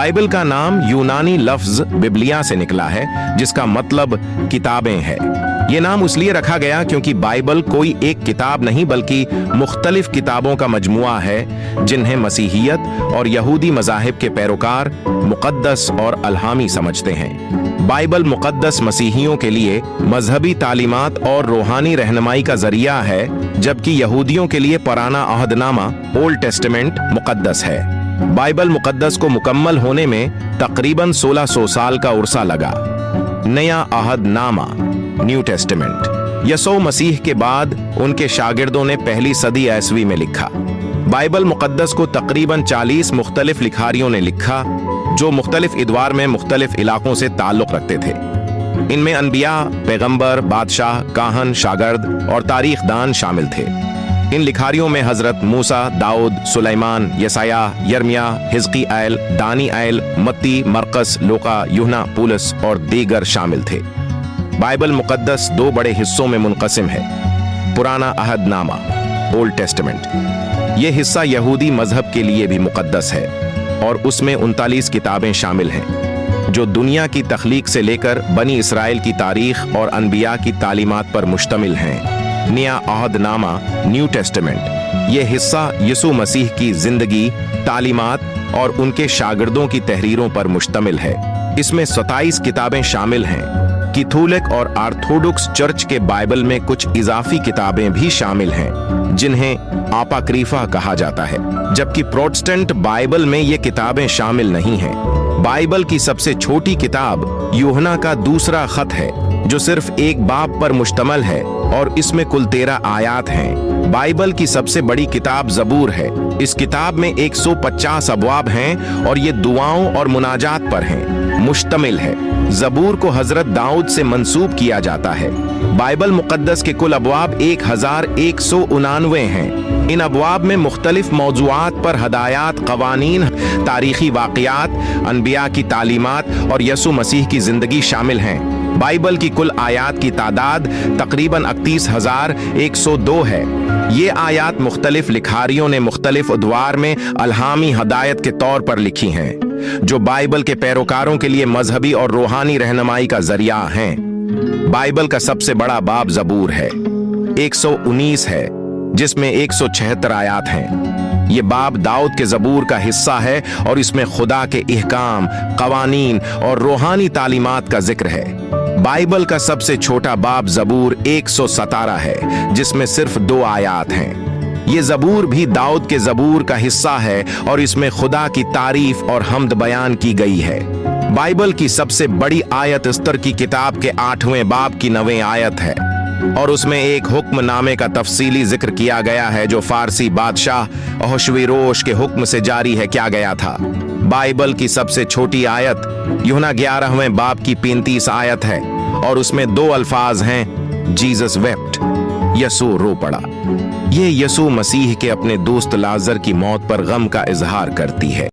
Bible का नाम यूनानी लफ्ज बिब्लिया से निकला है, जिसका मतलब किताबें है। ये नाम इसलिए रखा गया क्योंकि बाइबल कोई एक किताब नहीं बल्कि मुख्तलिफ किताबों का मजमुआ है, जिन्हें मसीहियत और यहूदी मज़ाहिब के पैरोकार मुक़द्दस और अल्हामी समझते हैं। बाइबल मुक़द्दस मसीहियों के लिए मजहबी तालीमात और रूहानी रहनुमाई का जरिया है, जबकि यहूदियों के लिए पुराना अहदनामा ओल्ड टेस्टामेंट मुक़द्दस है। बाइबल मुक़द्दस को मुकम्मल होने में तकरीबन 1600 साल का उर्सा लगा। नया अहदनामा न्यू टेस्टामेंट यसू मसीह के बाद उनके शागिर्दों ने पहली सदी ईस्वी में लिखा। बाइबल मुक़द्दस को तकरीबन 40 मुख्तलिफ लिखारियों ने लिखा, जो मुख्तलिफ इदवार में मुख्तलिफ इलाकों से ताल्लुक़ रखते थे। इनमें अनबिया, पैगंबर, बादशाह, काहन, शागिर्द और तारीख दान शामिल थे। इन लिखारियों में हजरत मूसा, दाऊद, सुलेमान, यसाया, यर्मिया, हिजकियेल, दानिएल, मत्ती, मरकस, लूका, यूहन्ना, पौलुस और दीगर शामिल थे। बाइबल मुक़द्दस दो बड़े हिस्सों में मुनक़सिम है। पुराना अहदनामा ओल्ड टेस्टामेंट ये हिस्सा यहूदी मजहब के लिए भी मुक़द्दस है और उसमें 39 किताबें शामिल हैं, जो दुनिया की तख्लीक से लेकर बनी इसराइल की तारीख और अनबिया की तालीमात पर मुश्तमिल हैं। नया अहदनामा न्यू टेस्टामेंट ये हिस्सा यसू मसीह की जिंदगी, तालीमात और उनके शागिर्दों की तहरीरों पर मुश्तमिल है। इसमें 27 किताबें शामिल हैं। कैथोलिक और ऑर्थोडॉक्स चर्च के बाइबल में कुछ इजाफी किताबें भी शामिल हैं, जिन्हें अपाक्रिफा कहा जाता है, जबकि प्रोटेस्टेंट बाइबल में ये किताबें शामिल नहीं हैं। बाइबल की सबसे छोटी किताब यूहन्ना का दूसरा खत है, जो सिर्फ एक बाब पर मुश्तमल है और इसमें कुल 13 आयात हैं। बाइबल की सबसे बड़ी किताब ज़बूर है। इस किताब में 150 अबवाब हैं और ये दुआओं और मुनाजात पर हैं मुश्तमिल है। ज़बूर को हजरत दाऊद से मंसूब किया जाता है। बाइबल मुक़द्दस के कुल अबवाब 1199 हैं। इन अबवाब में मुख्तलिफ मौज़ूआत पर हदायत, कवानीन, तारीखी वाक़ियात, अनबिया की तालीमात और यसू मसीह की ज़िंदगी शामिल हैं। बाइबल की कुल आयात की तादाद तकरीबन 31,102 है। ये आयात मुख्तलिफ लिखारियों ने मुख्तलिफ अदवार में अल्हामी हदायत के तौर पर लिखी हैं, जो बाइबल के पैरोकारों के लिए मजहबी और रूहानी रहनुमाई का जरिया हैं। बाइबल का सबसे बड़ा बाब ज़बूर है, 119 है, जिसमें 176 आयात हैं। ये बाब दाऊद के ज़बूर का हिस्सा है और इसमें खुदा के इहकाम, कवानीन और रूहानी तालीमात का जिक्र है। बाइबल का सबसे छोटा बाब ज़बूर 117 है, जिसमें सिर्फ 2 आयात हैं। ये ज़बूर भी दाऊद के ज़बूर का हिस्सा है और इसमें खुदा की तारीफ और हम्द बयान की गई है। बाइबल की सबसे बड़ी आयत इस्तर की किताब के 8वें बाब की 9वीं आयत है और उसमें एक हुक्म नामे का तफसीली जिक्र किया गया है, जो फारसी बादशाह अहश्वेरोश के हुक्म से जारी है किया गया था। बाइबल की सबसे छोटी आयत यूहन्ना 11वें बाब की 35 आयत है और उसमें 2 अल्फाज हैं, जीसस वेप्ट, यसू रो पड़ा। ये यसू मसीह के अपने दोस्त लाजर की मौत पर गम का इजहार करती है।